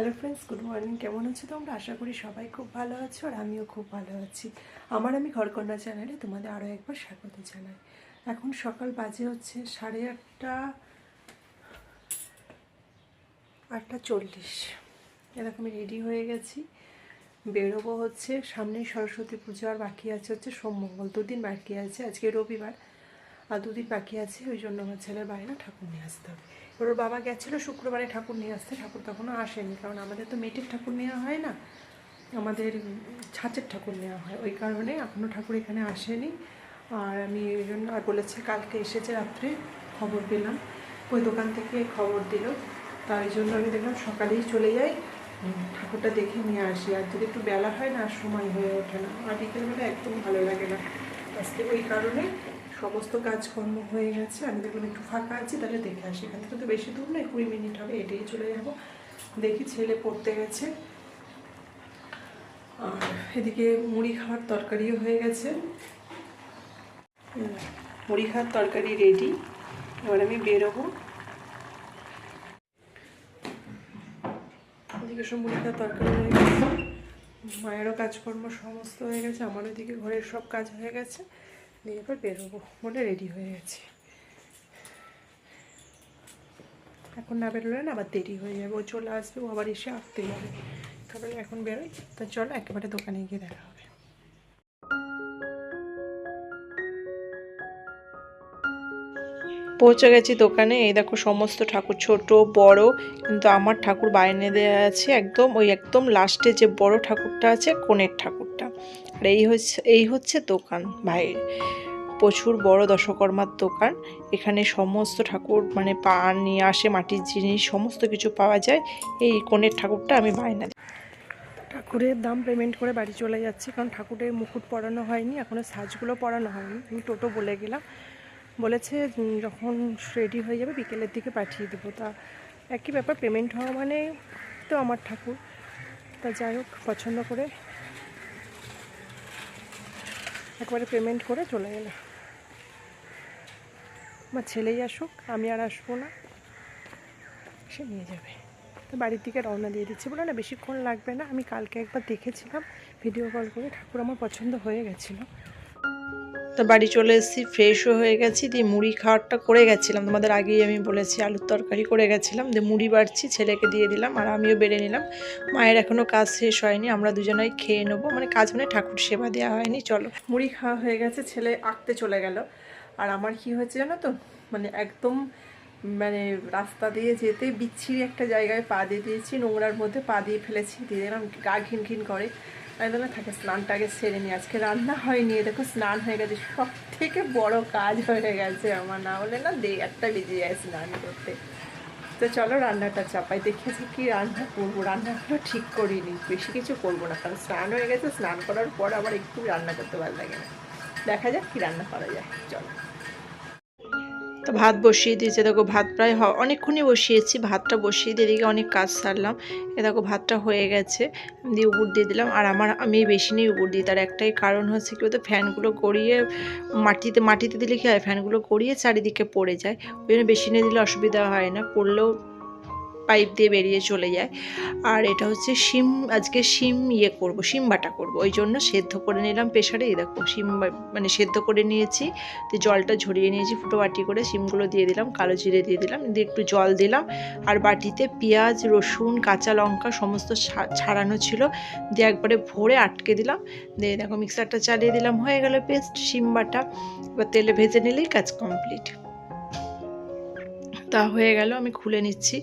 Hello friends, good morning. কেমন আছো তোমরা? আশা করি সবাই খুব ভালো আছো আর আমিও খুব ভালো আছি। আমি ঘরকন্যা চ্যানেলে তোমাদের আরও একবার স্বাগত জানাই। এখন সকাল বাজে হচ্ছে 8:40। এরকম আমি রেডি হয়ে গেছি, বেরোবো। হচ্ছে সামনে সরস্বতী পুজো আর বাকি আছে হচ্ছে সোমমঙ্গল, দুদিন বাকি আছে। আজকে রবিবার আর দুদিন বাকি আছে। ওই জন্য আমার ছেলের বাইরে ঠাকুর নিয়ে আসতে হবে। ওর বাবা গেছিলো শুক্রবারে ঠাকুর নিয়ে আসতে, ঠাকুর তখনও আসেনি, কারণ আমাদের তো মেটের ঠাকুর নেওয়া হয় না, আমাদের ছাঁচের ঠাকুর নেওয়া হয়। ওই কারণে এখনও ঠাকুর এখানে আসেনি। আর আমি ওই জন্য আর বলেছে কালকে এসেছে রাত্রে, খবর পেলাম, ওই দোকান থেকে খবর দিল। তাই জন্য আমি দেখলাম সকালেই চলে যাই, ঠাকুরটা দেখে নিয়ে আসি। আর যদি একটু বেলা হয় না, সময় হয়ে ওঠে না, আর বিকেলবেলা একদম ভালো লাগে না আসতে। ওই কারণে সমস্ত কাজকর্ম হয়ে গেছে, আমি দেখলাম একটু ফাঁকা আছি, তাহলে দেখে আসি। এখান থেকে তো বেশি দূর নয়, 20 মিনিট হবে, এটাই চলে যাব। দেখি ছেলে পড়তে গেছে। আর এদিকে মুড়ি খাওয়ার তরকারিও হয়ে গেছে, মুড়ি খাওয়ার তরকারি রেডি। এবার আমি বেরোবো। এদিকে সব মুড়ি খাওয়ার তরকারি হয়ে গেছে, মায়েরও কাজকর্ম সমস্ত হয়ে গেছে, আমার ওইদিকে ঘরের সব কাজ হয়ে গেছে। দিয়ে এবার বেরোবো বলে রেডি হয়ে গেছি। এখন না বেরোলে না আবার দেরি হয়ে যাবে, ও চলে আসবে, ও আবার এসে আঁকতে যাবে। তারপরে এখন বেরোই, তা চলো একেবারে দোকানে গিয়ে দেখা হবে। পৌঁছে গেছি দোকানে। এই দেখো সমস্ত ঠাকুর, ছোট বড়, কিন্তু আমার ঠাকুর বাইনে দেওয়া আছে একদম ওই একদম লাস্টে যে বড় ঠাকুরটা আছে, কোণের ঠাকুরটা। আর এই হচ্ছে দোকান ভাইয়ের, প্রচুর বড় দশকর্মার দোকান। এখানে সমস্ত ঠাকুর মানে নিয়ে আসে, মাটির জিনিস সমস্ত কিছু পাওয়া যায়। এই কোণের ঠাকুরটা আমি বায়না দিই। ঠাকুরের দাম পেমেন্ট করে বাড়ি চলে যাচ্ছি, কারণ ঠাকুরের মুকুট পরানো হয়নি, এখনও সাজগুলো পরানো হয়নি। আমি টোটো বলে গেলাম, বলেছে যখন রেডি হয়ে যাবে বিকেলের দিকে পাঠিয়ে দেবো। তা একই ব্যাপার, পেমেন্ট হওয়া মানে তো আমার ঠাকুর। তা যাই হোক, পছন্দ করে একবারে পেমেন্ট করে চলে গেলাম। আমার ছেলেই আসুক, আমি আর আসবো না, সে নিয়ে যাবে। তো বাড়ির দিকে রওনা দিয়ে দিচ্ছি। বলে না বেশিক্ষণ লাগবে না, আমি কালকে একবার দেখেছিলাম ভিডিও কল করে, ঠাকুর আমার পছন্দ হয়ে গেছিলো। তো বাড়ি চলে এসেছি, ফ্রেশও হয়ে গেছি। দিয়ে মুড়ি খাওয়ারটা করে গেছিলাম, তোমাদের আগেই আমি বলেছি, আলুর তরকারি করে গেছিলাম। দিয়ে মুড়ি বাড়ছি, ছেলেকে দিয়ে দিলাম আর আমিও বেড়ে নিলাম। মায়ের এখনও কাজ শেষ হয়নি, আমরা দুজনেই খেয়ে নেবো, মানে কাজ মানে ঠাকুর সেবা দেওয়া হয়নি। চলো, মুড়ি খাওয়া হয়ে গেছে, ছেলে আঁকতে চলে গেল। আর আমার কি হয়েছে জানো তো, মানে একদম মানে রাস্তা দিয়ে যেতে বিচ্ছিরি একটা জায়গায় পা দিয়ে দিয়েছি, নোংরার মধ্যে পা দিয়ে ফেলেছি, দিয়ে দিলাম, গা ঘিন ঘিন করে। আমি বললাম থাকে স্নানটা আগে সেরে নিই, আজকে রান্না হয়নি, দেখো স্নান হয়ে গেছে, সব থেকে বড় কাজ হয়ে গেছে আমার। না হলে না একটা বেজে যায় স্নান করতে। তো চলো রান্নাটা চাপাই, দেখেছি কি রান্না করবো। রান্নাগুলো ঠিক করিনি, বেশি কিছু করবো না, কারণ স্নান হয়ে গেছে, স্নান করার পর আবার একটু রান্না করতে ভালো লাগে না। দেখা যাক কি রান্না করা যায়, চলো। তো ভাত বসিয়ে দিয়েছে, দেখো ভাত প্রায় অনেকক্ষণই বসিয়েছি, ভাতটা বসিয়ে দিয়ে দিকে অনেক কাজ সারলাম। এ দেখো ভাতটা হয়ে গেছে, দিয়ে উপর দিয়ে দিলাম। আর আমি বেশি নিয়ে উপর দিই, তার একটাই কারণ হচ্ছে কি, বলতো ফ্যানগুলো গড়িয়ে মাটিতে দিলে কি হয়, ফ্যানগুলো গড়িয়ে চারিদিকে পড়ে যায়। ওই জন্য বেশি নিয়ে দিলে অসুবিধা হয় না, পড়লেও পাইপ দিয়ে বেরিয়ে চলে যায়। আর এটা হচ্ছে আজকে শিম করব, শিম বাটা করব, ওই জন্য সেদ্ধ করে নিলাম প্রেশারে। এই দেখো শিম মানে সেদ্ধ করে নিয়েছি, তো জলটা ঝরিয়ে নিয়েছি, ফুটো বাটি করে শিমগুলো দিয়ে দিলাম, কালো জিরে দিয়ে দিলাম, দিয়ে একটু জল দিলাম। আর বাটিতে পেঁয়াজ, রসুন, কাঁচা লঙ্কা সমস্ত ছাড়ানো ছিল, দিয়ে একবারে ভরে আটকে দিলাম। দিয়ে দেখো মিক্সারটা চালিয়ে দিলাম, হয়ে গেল পেস্ট শিম বাটা। এবার তেলে ভেজে নিলেই কাজ কমপ্লিট। তা হয়ে গেল, আমি খুলে নিচ্ছি।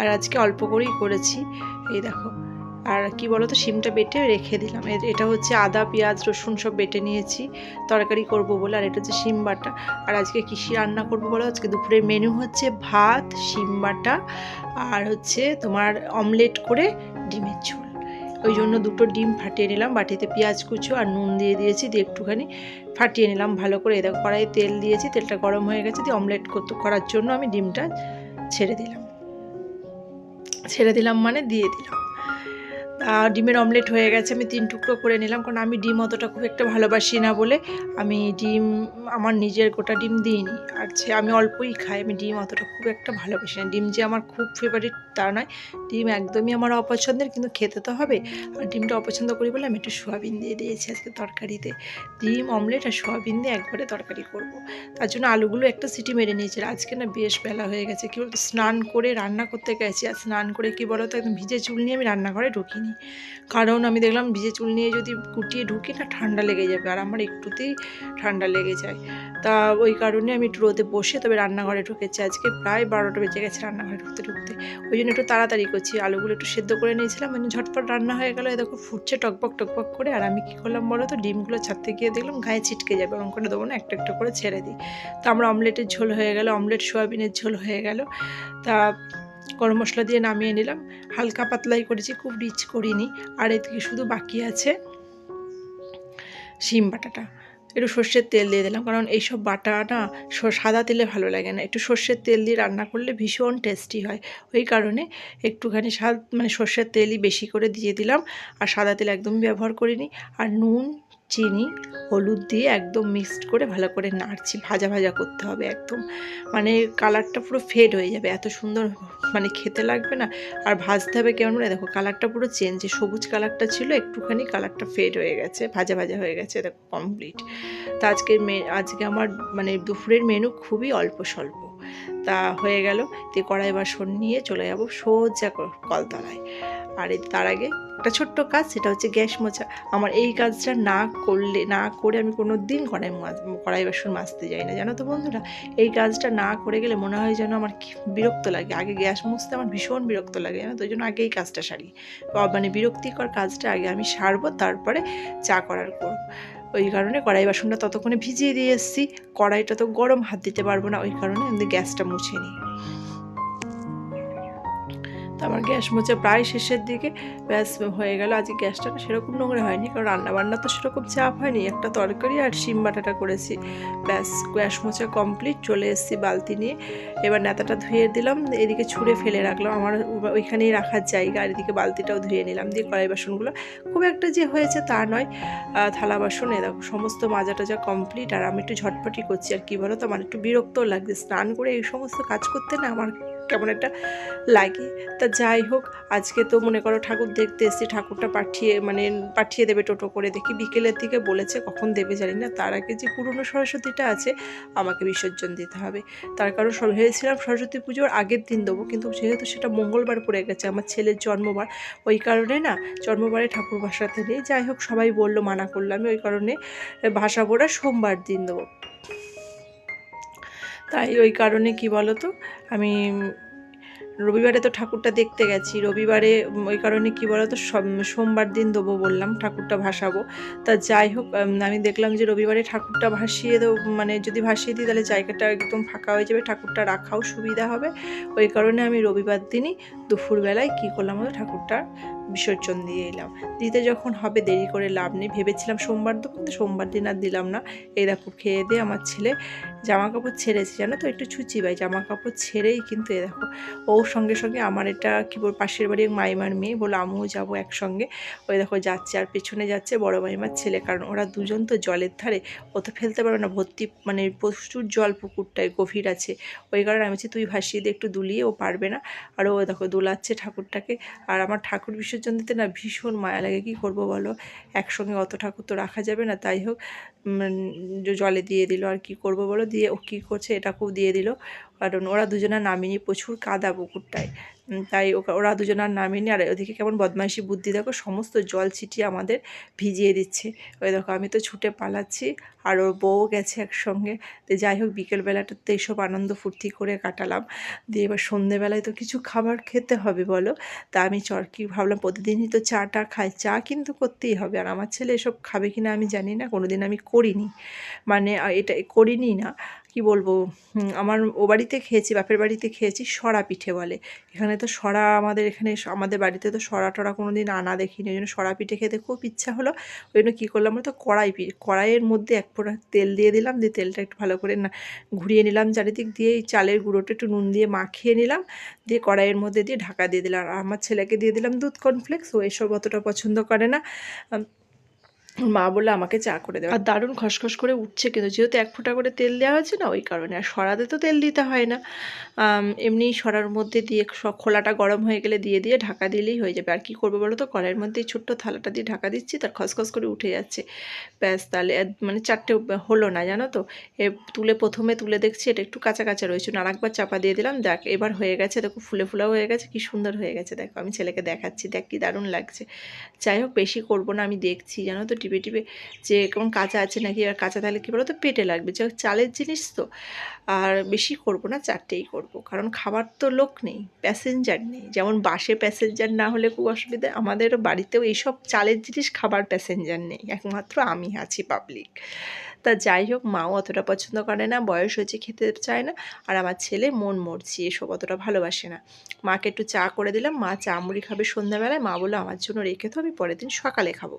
আর আজকে অল্প করেই করেছি, এই দেখো। আর কি বলো তো, শিমটা বেটে রেখে দিলাম। এটা হচ্ছে আদা পেঁয়াজ রসুন সব বেটে নিয়েছি তরকারি করব বলে। আর এটা হচ্ছে শিম বাটা। আর আজকে কৃষি রান্না করবো বলো, আজকে দুপুরের মেনু হচ্ছে ভাত, শিম বাটা, আর হচ্ছে তোমার অমলেট করে ডিমের ঝোল। ওই জন্য দুটো ডিম ফাটিয়ে নিলাম, বাটিতে পেঁয়াজ কুচো আর নুন দিয়ে দিয়েছি, দিয়ে একটুখানি ফাটিয়ে নিলাম ভালো করে। দেখো কড়াইয়ে তেল দিয়েছি, তেলটা গরম হয়ে গেছে, দিয়ে অমলেট করার জন্য আমি ডিমটা ছেড়ে দিলাম মানে দিয়ে দিলাম। ডিমের অমলেট হয়ে গেছে, আমি 3 টুকরো করে নিলাম, কারণ আমি ডিম অতটা খুব একটা ভালোবাসি না বলে আমি ডিম আমার নিজের গোটা ডিম দিইনি। আর আমি অল্পই খাই, আমি ডিম অতটা খুব একটা ভালোবাসি না। ডিম যে আমার খুব ফেভারিট তা নয়, ডিম একদমই আমার অপছন্দের, কিন্তু খেতে তো হবে। আর ডিমটা অপছন্দ করি বলে আমি একটু সোয়াবিন দিয়ে দিয়েছি আজকে তরকারিতে। ডিম অমলেট আর সোয়াবিন দিয়ে একবারে তরকারি করব। তার জন্য আলুগুলো একটা সিটি মেরে নিয়েছিল। আজকে না বেশ বেলা হয়ে গেছে, কী বলতো, স্নান করে রান্না করতে গেছি, আর স্নান করে কী বলতো একদম ভিজে চুল নিয়ে আমি রান্নাঘরে ঢুকিনি। কারণ আমি দেখলাম ভিজে চুল নিয়ে যদি গুটিয়ে ঢুকি না ঠান্ডা লেগে যাবে, আর আমার একটুতেই ঠান্ডা লেগে যায়। তা ওই কারণে আমি একটু রোদে বসে তবে রান্নাঘরে ঢুকেছি। আজকে প্রায় 12টা বেজে গেছে রান্নাঘরে ঢুকতে ঢুকতে। ওই জন্য একটু তাড়াতাড়ি করছি। আলুগুলো একটু সেদ্ধ করে নিয়েছিলাম, মানে ঝটপট রান্না হয়ে গেল। দেখো ফুটছে টকবক টকবক করে। আর আমি কী করলাম বলো তো, ডিমগুলো ছাড়তে গিয়ে দেখলাম গায়ে ছিটকে যাবে, ওরকম করে দেবো না, একটা একটা করে ছেড়ে দিই। তা আমার অমলেটের ঝোল হয়ে গেল, অমলেট সোয়াবিনের ঝোল হয়ে গেল। তা গরম মশলা দিয়ে নামিয়ে নিলাম। হালকা পাতলাই করেছি, খুব রিচ করিনি। আর এদিকে শুধু বাকি আছে শিম বাটাটা। একটু সর্ষের তেল দিয়ে দিলাম, কারণ এইসব বাটা না সাদা তেলে ভালো লাগে না, একটু সর্ষের তেল দিয়ে রান্না করলে ভীষণ টেস্টি হয়। ওই কারণে একটুখানি মানে সর্ষের তেলই বেশি করে দিয়ে দিলাম। আর সাদা তেল একদমই ব্যবহার করিনি। আর নুন, চিনি, হলুদ দিয়ে একদম মিক্সড করে ভালো করে নাড়ছি। ভাজা ভাজা করতে হবে একদম, মানে কালারটা পুরো ফেড হয়ে যাবে, এত সুন্দর মানে খেতে লাগবে না। আর ভাজতে হবে কেমন, মানে দেখো কালারটা পুরো চেঞ্জ, সবুজ কালারটা ছিল একটুখানি কালারটা ফেড হয়ে গেছে, ভাজা ভাজা হয়ে গেছে, দেখো কমপ্লিট। তা আজকে আমার মানে দুপুরের মেনু খুবই অল্প স্বল্প। তা হয়ে গেল। কড়াই বাসন নিয়ে চলে যাব সোজা কলতলায়। আর তার আগে একটা ছোট্ট কাজ, সেটা হচ্ছে গ্যাস মোছা। আমার এই কাজটা না করে আমি কোনো দিন কড়াই বাসন মাজতে যাই না, জানো তো বন্ধুরা। এই কাজটা না করে গেলে মনে হয় যেন আমার বিরক্ত লাগে। আগে গ্যাস মুছতে আমার ভীষণ বিরক্ত লাগে, জানো তো। ওই জন্য আগে এই কাজটা সারি, মানে বিরক্তিকর কাজটা আগে আমি সারবো, তারপরে চা করার করব। ওই কারণে কড়াই বাসনটা ততক্ষণে ভিজিয়ে দিয়ে এসেছি। কড়াইটা তো গরম, হাত দিতে পারবো না, ওই কারণে আমি গ্যাসটা মুছে নিই। তো আমার গ্যাস মুছে প্রায় শেষের দিকে, ব্যাস হয়ে গেল। আজকে গ্যাসটা সেরকম নোংরা হয়নি, কারণ রান্নাবান্না তো সেরকম চাপ হয়নি, একটা তরকারি আর শিম বাটাটা করেছি। ব্যাস গ্যাস মোছা কমপ্লিট, চলে এসেছি বালতি নিয়ে। এবার নেতাটা ধুয়ে দিলাম, এদিকে ছুঁড়ে ফেলে রাখলাম, আমার ওইখানেই রাখার জায়গা। আর এদিকে বালতিটাও ধুয়ে নিলাম, দিয়ে কড়াই বাসনগুলো খুব একটা যে হয়েছে তা নয়, থালা বাসন দেখো সমস্ত মাজা টাজা কমপ্লিট। আর আমি একটু ঝটপটি করছি, আর কী বলো তো, আমার একটু বিরক্তও লাগছে স্নান করে এই সমস্ত কাজ করতে, না আমার কেমন একটা লাগে। তা যাই হোক, আজকে তো মনে করো ঠাকুর দেখতে এসেছি, ঠাকুরটা পাঠিয়ে দেবে টোটো করে, দেখি বিকেলের দিকে বলেছে, কখন দেবে জানি না। তার আগে যে পুরনো সরস্বতীটা আছে আমাকে বিসর্জন দিতে হবে। তার কারণ ভেবেছিলাম সরস্বতী পুজোর আগের দিন দেবো, কিন্তু যেহেতু সেটা মঙ্গলবার পড়ে গেছে, আমার ছেলের জন্মবার, ওই কারণে না জন্মবারে ঠাকুর ভাসাতে নেই। যাই হোক, সবাই বললো, মানা করলাম, ওই কারণে ভাসাবো না, সোমবার দিন দেবো। তাই ওই কারণে কি বলো তো, আমি রবিবারে তো ঠাকুরটা দেখতে গেছি, রবিবারে ওই কারণে কি বলো তো সোমবার দিন দেবো বললাম, ঠাকুরটা ভাসাবো। তা যাই হোক, আমি দেখলাম যে রবিবারে ঠাকুরটা ভাসিয়ে দেবো, মানে যদি ভাসিয়ে দিই তাহলে জায়গাটা একদম ফাঁকা হয়ে যাবে, ঠাকুরটা রাখাও সুবিধা হবে। ওই কারণে আমি রবিবার দিনই দুপুরবেলায় কী করলাম, ঠাকুরটা বিসর্জন দিয়ে এলাম। দিতে যখন হবে দেরি করে লাভ নেই, ভেবেছিলাম সোমবার দেবো, কিন্তু সোমবার দিন আর দিলাম না। এই দেখো খেয়ে দিয়ে আমার ছেলে জামা কাপড় ছেড়েছে, জানো তো, একটু ছুচি ভাই, জামা কাপড় ছেড়েই কিন্তু এ দেখো ওর সঙ্গে সঙ্গে আমার এটা কী বল, পাশের বাড়ির মাইমার মেয়ে বলে আমিও যাবো একসঙ্গে। ওই দেখো যাচ্ছে, আর পেছনে যাচ্ছে বড় মাইমার ছেলে, কারণ ওরা দুজন তো জলের ধারে, ও তো ফেলতে পারবে না, ভর্তি মানে প্রচুর জল, পুকুরটায় গভীর আছে। ওই কারণে আমি বলছি তুই ভাসিয়ে দিয়ে একটু দুলিয়ে, ও পারবে না। আর ও দেখো দোলাচ্ছে ঠাকুরটাকে। আর আমার ঠাকুর বিসর্জন দিতে না ভীষণ মায়া লাগে, কী করবো বলো, একসঙ্গে অত ঠাকুর তো রাখা যাবে না। তাই হোক, জলে দিয়ে দিল, আর কি করব বলো, দিয়ে ও কী করছে এটাকেও দিয়ে দিল, কারণ ওরা দুজনা নামিনি, প্রচুর কাদা পুকুরটায়, তাই ওরা দুজনার নামিনি। আর ওদিকে কেমন বদমাইশি বুদ্ধি দেখো, সমস্ত জল ছিটিয়ে আমাদের ভিজিয়ে দিচ্ছে। ওই দেখো আমি তো ছুটে পালাচ্ছি, আর ওর বউ গেছে একসঙ্গে। তো যাই হোক, বিকেলবেলাটাতে এইসব আনন্দ ফুর্তি করে কাটালাম। দিয়ে এবার সন্ধেবেলায় তো কিছু খাবার খেতে হবে বলো। তা আমি কি ভাবলাম, প্রতিদিনই তো চাটা খাই, চা কিন্তু করতেই হবে। আর আমার ছেলে এসব খাবে কি না আমি জানি না, কোনো দিন আমি করিনি, মানে এটা করিনি না, কি বলবো, আমার ও বাড়িতে খেয়েছি, বাপের বাড়িতে খেয়েছি সরা পিঠে বলে। এখানে তো সরা, আমাদের এখানে আমাদের বাড়িতে তো সরা টরা কোনো দিন আনা দেখিনি, ওই জন্য সরা পিঠে খেতে খুব ইচ্ছা হলো। ওই জন্য কী করলাম তো, কড়াইয়ের মধ্যে এক ফোঁটা তেল দিয়ে দিলাম, দিয়ে তেলটা একটু ভালো করে না ঘুরিয়ে নিলাম চারিদিক দিয়ে, এই চালের গুঁড়োটা একটু নুন দিয়ে মাখিয়ে নিলাম, দিয়ে কড়াইয়ের মধ্যে দিয়ে ঢাকা দিয়ে দিলাম। আর আমার ছেলেকে দিয়ে দিলাম দুধ কর্নফ্লেক্স, ও এসব অতটা পছন্দ করে না। মা বললো আমাকে চা করে দেওয়া। আর দারুণ খসখস করে উঠছে, কিন্তু যেহেতু এক ফোঁটা করে তেল দেওয়া হয়েছে না, ওই কারণে। আর সরাতে তো তেল দিতে হয় না, এমনি সরার মধ্যে দিয়ে সব খোলাটা গরম হয়ে গেলে দিয়ে ঢাকা দিলেই হয়ে যাবে। আর কি করবো বলো তো, কড়াইয়ের মধ্যে এই ছোট্ট থালাটা দিয়ে ঢাকা দিচ্ছি, তার খসখস করে উঠে যাচ্ছে। ব্যাস, তাহলে মানে চারটে হলো না, জানো তো। প্রথমে তুলে দেখছি এটা একটু কাঁচা কাঁচা রয়েছে, আর একবার চাপা দিয়ে দিলাম, দেখ এবার হয়ে গেছে, দেখো ফুলে ফুলাও হয়ে গেছে, কি সুন্দর হয়ে গেছে। দেখো আমি ছেলেকে দেখাচ্ছি, দেখ কি দারুণ লাগছে। যাই হোক, বেশি করবো না, আমি দেখছি জানো তো টিপে টিপে যে কেমন কাঁচা আছে নাকি। আর কাঁচা থাকলে কী বলো তো, পেটে লাগবে, যে চালের জিনিস তো। আর বেশি করবো না, চারটেই করবো, কারণ খাবার তো লোক নেই, প্যাসেঞ্জার নেই। যেমন বাসে প্যাসেঞ্জার না হলে খুব অসুবিধা, আমাদেরও বাড়িতেও এইসব চালের জিনিস খাবার প্যাসেঞ্জার নেই, একমাত্র আমি আছি পাবলিক। তা যাই হোক, মাও অতটা পছন্দ করে না, বয়স হয়েছে, খেতে চায় না। আর আমার ছেলে মন মরছি, এসব অতটা ভালোবাসে না। মাকে একটু চা করে দিলাম, মা চা মুড়ি খাবে সন্ধ্যাবেলায়, মা বললো আমার জন্য রেখে তো, আমি পরের দিন সকালে খাবো।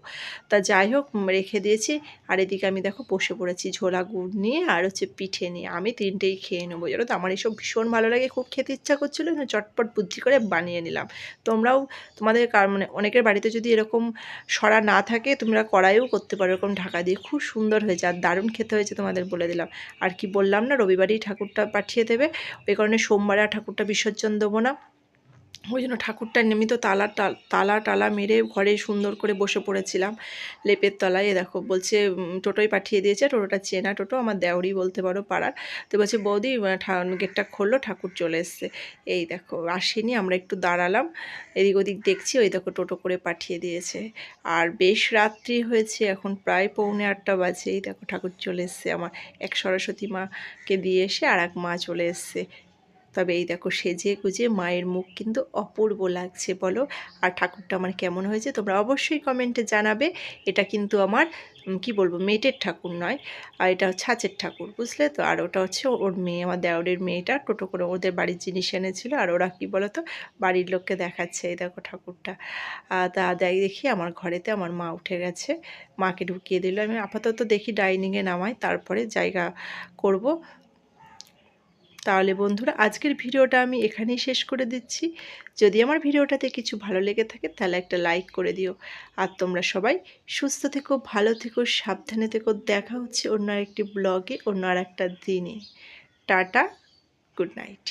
তা যাই হোক, রেখে দিয়েছি। আর এদিকে আমি দেখো বসে পড়েছি ঝোলা গুড় নিয়ে আর হচ্ছে পিঠে নিয়ে, আমি তিনটেই খেয়ে নেবো, জানো তো। আমার এসব ভীষণ ভালো লাগে, খুব খেতে ইচ্ছা করছিলো, চটপট বুদ্ধি করে বানিয়ে নিলাম। তোমরাও তোমাদের মানে অনেকের বাড়িতে যদি এরকম সরা না থাকে, তোমরা কড়াইও করতে পারো এরকম ঢাকা দিয়ে, খুব সুন্দর হয়েছে আর দারুণ খেতে হয়েছে, তোমাদের বলে দিলাম। আর কি বললাম না, রবিবারেই ঠাকুরটা পাঠিয়ে দেবে, ওই কারণে সোমবারে আর ঠাকুরটা বিসর্জন দেবো না। ওই জন্য ঠাকুরটা নিয়মিত তালা মেরে ঘরে সুন্দর করে বসে পড়েছিলাম লেপের তলায়। দেখো বলছে টোটোই পাঠিয়ে দিয়েছে, টোটোটা চেনা টোটো, আমার দেওরই বলতে পারো পাড়ার। তো বলছে বৌদি গেটটা খুললো, ঠাকুর চলে এসছে। এই দেখো আসেনি, আমরা একটু দাঁড়ালাম, এদিক ওদিক দেখছি, ওই দেখো টোটো করে পাঠিয়ে দিয়েছে। আর বেশ রাত্রি হয়েছে, এখন প্রায় 7:45 বাজে। এই দেখো ঠাকুর চলে এসছে, আমার এক সরস্বতী মাকে দিয়ে এসে আর এক মা চলে এসছে। তবে এই দেখো সেজে গুজে মায়ের মুখ কিন্তু অপূর্ব লাগছে বলো। আর ঠাকুরটা আমার কেমন হয়েছে তোমরা অবশ্যই কমেন্টে জানাবে। এটা কিন্তু আমার কি বলবো, মেটের ঠাকুর নয়, আর এটা ছাঁচের ঠাকুর, বুঝলে তো। আর ওটা হচ্ছে ওর মেয়ে, আমার দেওরের মেয়েটা টোটো করে ওদের বাড়ির জিনিস এনেছিল। আর ওরা কি বলো তো, বাড়ির লোককে দেখাচ্ছে এই দেখো ঠাকুরটা। তা দেখি আমার ঘরেতে আমার মা উঠে গেছে, মাকে ঢুকিয়ে দিল। আমি আপাতত দেখি ডাইনিংয়ে নামাই, তারপরে জায়গা করব। তাহলে বন্ধুরা, আজকের ভিডিওটা আমি এখানেই শেষ করে দিচ্ছি। যদি আমার ভিডিওটাতে কিছু ভালো লেগে থাকে তাহলে একটা লাইক করে দিও। আর তোমরা সবাই সুস্থ থেকো, ভালো থেকো, সাবধানে থেকো। দেখা হচ্ছে অন্য আরেকটি ব্লগে, অন্য আর একটা দিনে। Tata, good night.